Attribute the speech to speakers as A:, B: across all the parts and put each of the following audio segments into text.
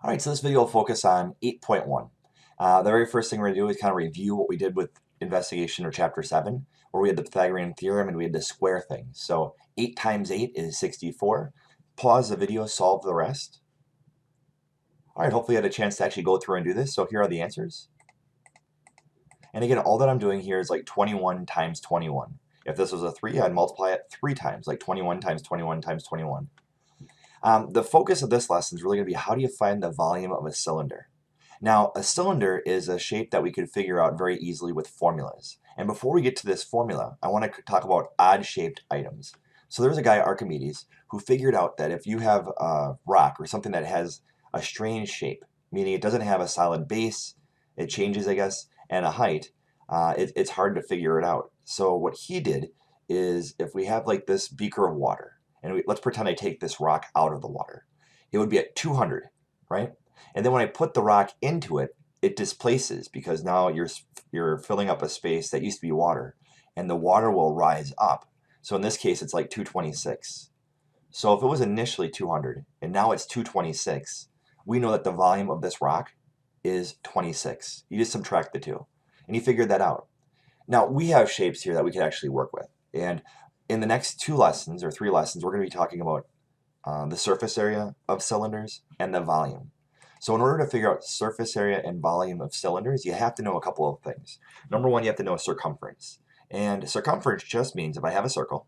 A: All right, so this video will focus on 8.1. The very first thing we're going to do is kind of review what we did with investigation or chapter 7, where we had the Pythagorean theorem and we had to square things. So 8 times 8 is 64. Pause the video, solve the rest. All right, hopefully you had a chance to actually go through and do this. So here are the answers. And again, all that I'm doing here is like 21 times 21. If this was a 3, I'd multiply it 3 times, like 21 times 21 times 21. The focus of this lesson is really going to be how do you find the volume of a cylinder? Now, a cylinder is a shape that we could figure out very easily with formulas. And before we get to this formula, I want to talk about odd-shaped items. So there's a guy, Archimedes, who figured out that if you have a rock or something that has a strange shape, meaning it doesn't have a solid base, it changes, I guess, and a height, it's hard to figure it out. So what he did is if we have like this beaker of water, and let's pretend I take this rock out of the water, it would be at 200, right? And then when I put the rock into it, it displaces because now you're filling up a space that used to be water, and the water will rise up. So in this case, it's like 226. So if it was initially 200 and now it's 226, we know that the volume of this rock is 26. You just subtract the two, and you figured that out. Now we have shapes here that we could actually work with, and in the next 2 lessons or 3 lessons, we're going to be talking about the surface area of cylinders and the volume. So in order to figure out surface area and volume of cylinders, you have to know a couple of things. Number one, you have to know circumference. And circumference just means if I have a circle,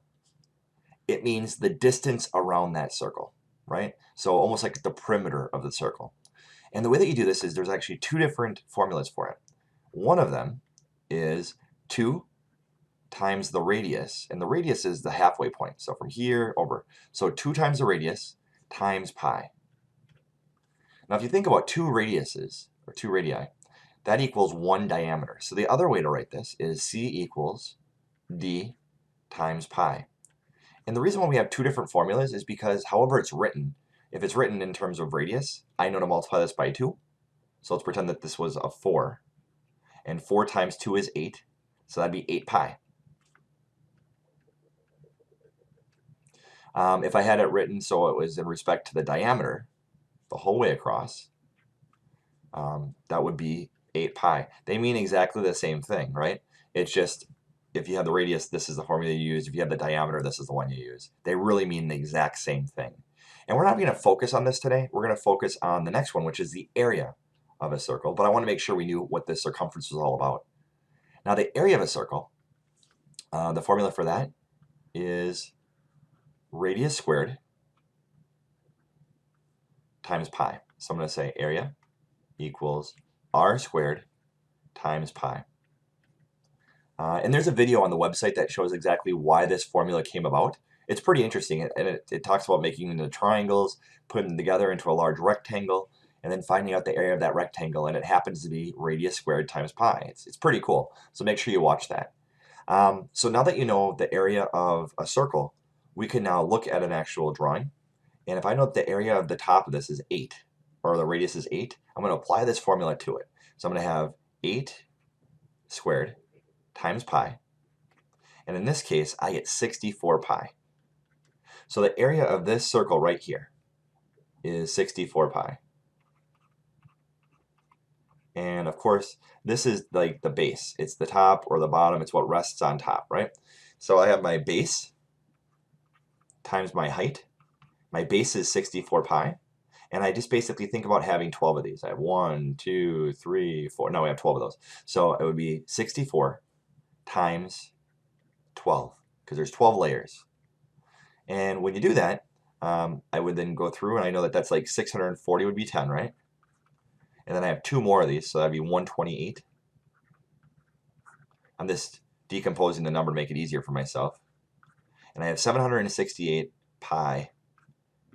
A: it means the distance around that circle, right? So almost like the perimeter of the circle. And the way that you do this is there's actually 2 different formulas for it. One of them is 2 times the radius, and the radius is the halfway point. So from here over. So 2 times the radius times pi. Now if you think about 2 radiuses, or 2 radii, that equals 1 diameter. So the other way to write this is c equals d times pi. And the reason why we have 2 different formulas is because however it's written, if it's written in terms of radius, I know to multiply this by 2. So let's pretend that this was a 4. And 4 times 2 is 8. So that'd be 8 pi. If I had it written so it was in respect to the diameter, the whole way across, that would be 8 pi. They mean exactly the same thing, right? It's just if you have the radius, this is the formula you use. If you have the diameter, this is the one you use. They really mean the exact same thing. And we're not going to focus on this today. We're going to focus on the next one, which is the area of a circle. But I want to make sure we knew what the circumference was all about. Now, the area of a circle, the formula for that is radius squared times pi. So I'm going to say area equals r squared times pi. And there's a video on the website that shows exactly why this formula came about. It's pretty interesting, and it talks about making into triangles, putting them together into a large rectangle, and then finding out the area of that rectangle, and it happens to be radius squared times pi. It's pretty cool, so make sure you watch that. So now that you know the area of a circle, we can now look at an actual drawing. And if I know that the area of the top of this is 8, or the radius is 8, I'm going to apply this formula to it. So I'm going to have 8 squared times pi. And in this case, I get 64 pi. So the area of this circle right here is 64 pi. And of course, this is like the base. It's the top or the bottom. It's what rests on top, right? So I have my base times my height. My base is 64 pi. And I just basically think about having 12 of these. I have 1, 2, 3, 4. No, we have 12 of those. So it would be 64 times 12, because there's 12 layers. And when you do that, I would then go through, and I know that that's like 640 would be 10, right? And then I have 2 more of these, so that'd be 128. I'm just decomposing the number to make it easier for myself. And I have 768 pi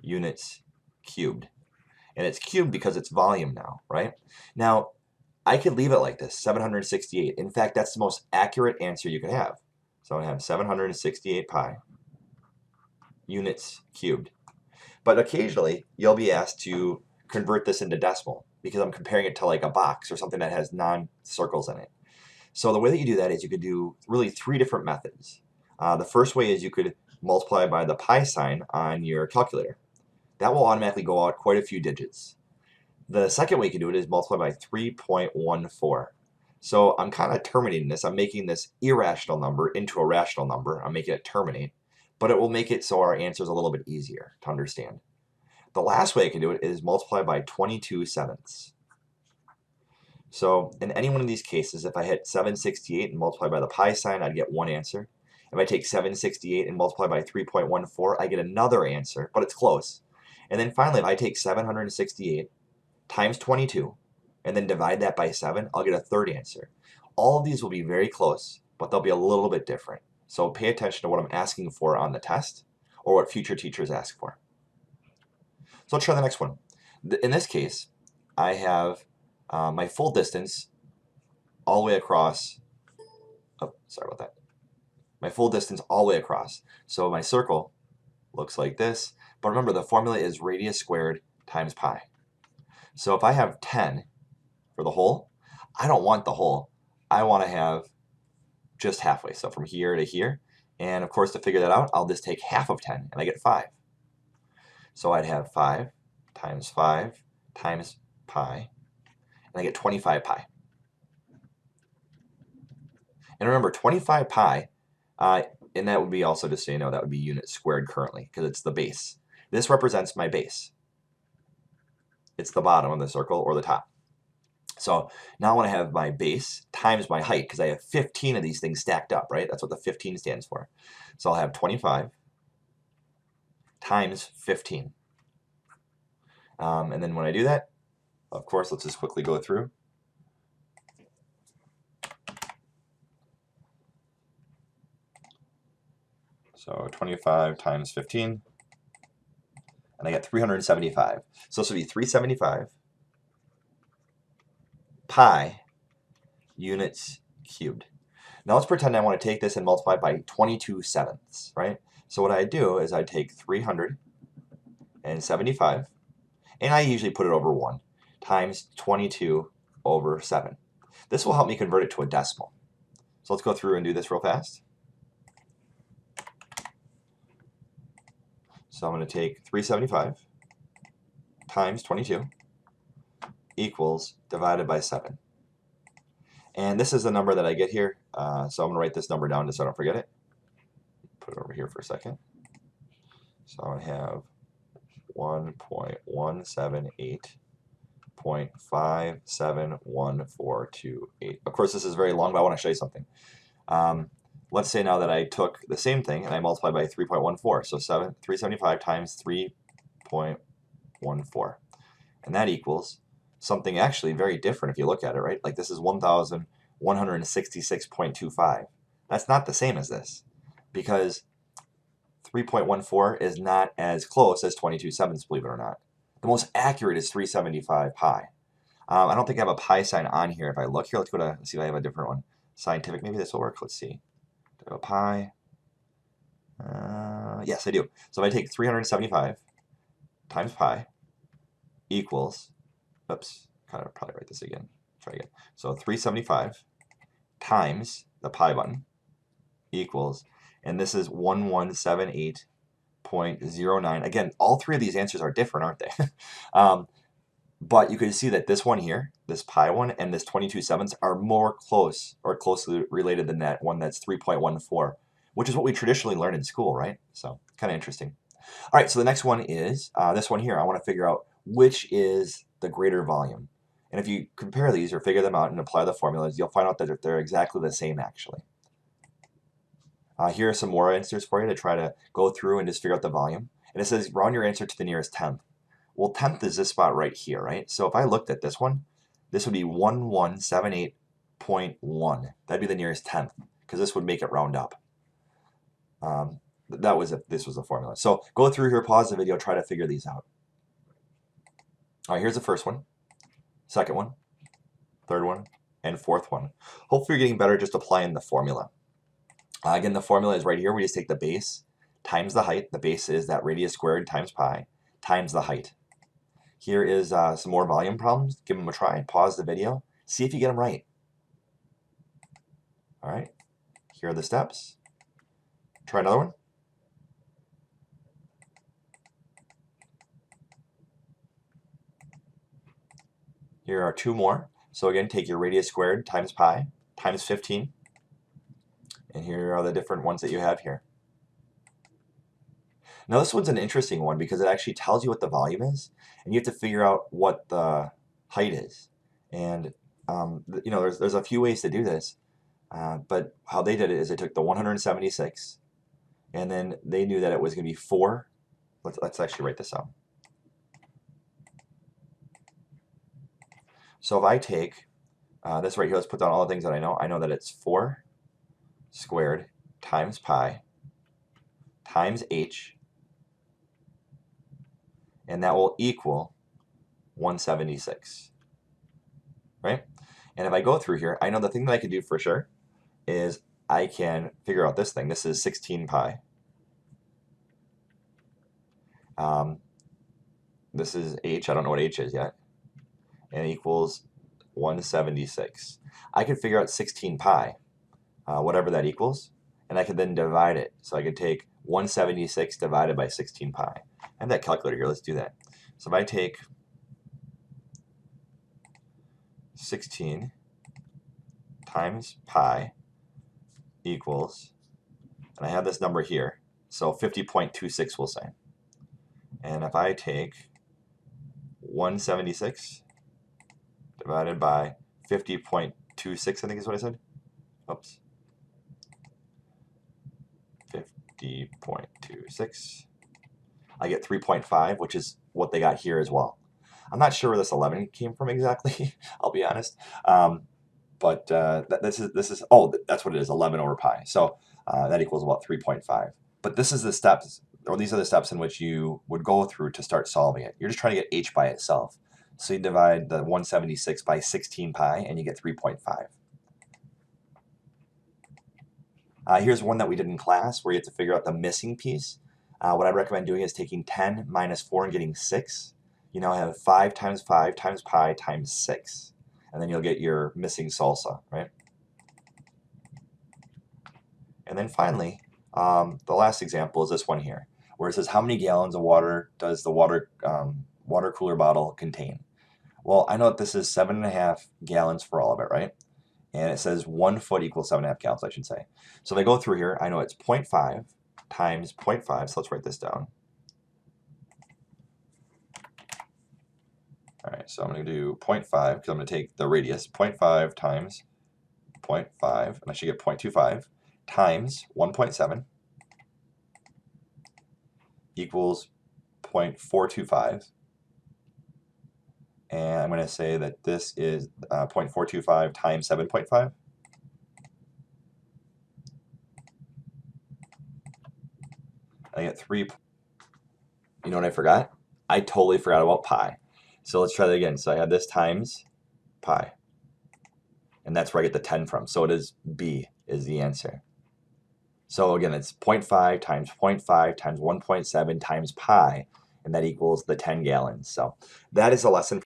A: units cubed. And it's cubed because it's volume now, right? Now, I could leave it like this, 768. In fact, that's the most accurate answer you could have. So I have 768 pi units cubed. But occasionally, you'll be asked to convert this into decimal because I'm comparing it to like a box or something that has non-circles in it. So the way that you do that is you could do really 3 different methods. The first way is you could multiply by the pi sign on your calculator. That will automatically go out quite a few digits. The second way you can do it is multiply by 3.14. So I'm kind of terminating this. I'm making this irrational number into a rational number. I'm making it terminate, but it will make it so our answer is a little bit easier to understand. The last way I can do it is multiply by 22/7. So in any one of these cases, if I hit 768 and multiply by the pi sign, I'd get one answer. If I take 768 and multiply by 3.14, I get another answer, but it's close. And then finally, if I take 768 times 22 and then divide that by 7, I'll get a third answer. All of these will be very close, but they'll be a little bit different. So pay attention to what I'm asking for on the test or what future teachers ask for. So let's try the next one. In this case, I have my full distance all the way across. Oh, sorry about that. My full distance all the way across. So my circle looks like this. But remember, the formula is radius squared times pi. So if I have 10 for the whole, I don't want the whole. I want to have just halfway. So from here to here. And of course, to figure that out, I'll just take half of 10 and I get 5. So I'd have 5 times pi, and I get 25 pi. And remember, 25 pi, and that would be also, just so you know, that would be units squared currently, because it's the base. This represents my base. It's the bottom of the circle or the top. So now I want to have my base times my height, because I have 15 of these things stacked up, right? That's what the 15 stands for. So I'll have 25 times 15. And then when I do that, of course, let's just quickly go through. So 25 times 15, and I get 375. So this would be 375 pi units cubed. Now let's pretend I want to take this and multiply by 22/7, right? So what I do is I take 375, and I usually put it over 1, times 22/7. This will help me convert it to a decimal. So let's go through and do this real fast. So I'm going to take 375 times 22 equals divided by 7. And this is the number that I get here. So I'm going to write this number down just so I don't forget it. Put it over here for a second. So I'm going to have 1.178.57148. Of course, this is very long, but I want to show you something. Let's say now that I took the same thing and I multiplied by 3.14. So 375 times 3.14. And that equals something actually very different if you look at it, right? Like this is 1,166.25. That's not the same as this, because 3.14 is not as close as 22/7, believe it or not. The most accurate is 375 pi. I don't think I have a pi sign on here. If I look here, let's see if I have a different one. Scientific, maybe this will work. Let's see. Do I have a pi? Yes, I do. So if I take 375 times pi equals, oops, kind of probably write this again. Try again. So 375 times the pi button equals, and this is 1178.09. Again, all three of these answers are different, aren't they? But you can see that this one here, this pi one, and this 22/7 are more close or closely related than that one that's 3.14, which is what we traditionally learn in school, right? So kind of interesting. All right, so the next one is this one here. I want to figure out which is the greater volume. And if you compare these or figure them out and apply the formulas, you'll find out that they're exactly the same, actually. Here are some more answers for you to try to go through and just figure out the volume. And it says round your answer to the nearest tenth. Well, tenth is this spot right here, right? So if I looked at this one, this would be 1178.1. That'd be the nearest tenth, because this would make it round up. That was if this was the formula. So go through here, pause the video, try to figure these out. All right, here's the first one, second one, third one, and fourth one. Hopefully you're getting better just applying the formula. Again, the formula is right here. We just take the base times the height. The base is that radius squared times pi times the height. Here is some more volume problems. Give them a try. Pause the video. See if you get them right. All right. Here are the steps. Try another one. Here are two more. So again, take your radius squared times pi times 15. And here are the different ones that you have here. Now this one's an interesting one because it actually tells you what the volume is, and you have to figure out what the height is. And you know, there's a few ways to do this, but how they did it is they took the 176, and then they knew that it was going to be 4. Let's actually write this out. So if I take this right here, let's put down all the things that I know. I know that it's 4 squared times pi times h, and that will equal 176, right? And if I go through here, I know the thing that I can do for sure is I can figure out this thing. This is 16 pi. This is h. I don't know what h is yet. And it equals 176. I can figure out 16 pi, whatever that equals, and I can then divide it. So I could take 176 divided by 16 pi. I have that calculator here. Let's do that. So if I take 16 times pi equals, and I have this number here, so 50.26 we'll say. And if I take 176 divided by 50.26, I think is what I said. Oops. 50.26. I get 3.5, which is what they got here as well. I'm not sure where this 11 came from exactly, I'll be honest. But this is, oh, that's what it is, 11 over pi. So that equals about 3.5. But this is the steps, or these are the steps in which you would go through to start solving it. You're just trying to get h by itself. So you divide the 176 by 16 pi, and you get 3.5. Here's one that we did in class where you have to figure out the missing piece. What I recommend doing is taking 10 minus 4 and getting 6. You now have 5 times pi times 6. And then you'll get your missing salsa, right? And then finally, the last example is this one here, where it says how many gallons of water does the water cooler bottle contain? Well, I know that this is 7.5 gallons for all of it, right? And it says 1 foot equals 7.5 gallons, I should say. So if I go through here, I know it's 0.5 times 0.5, so let's write this down. All right, so I'm going to do 0.5 because I'm going to take the radius, 0.5 times 0.5, and I should get 0.25 times 1.7 equals 0.425. And I'm going to say that this is 0.425 times 7.5. I get 3. You know what I forgot? I totally forgot about pi. So let's try that again. So I had this times pi. And that's where I get the 10 from. So it is B is the answer. So again, it's 0.5 times 0.5 times 1.7 times pi, and that equals the 10 gallons. So that is a lesson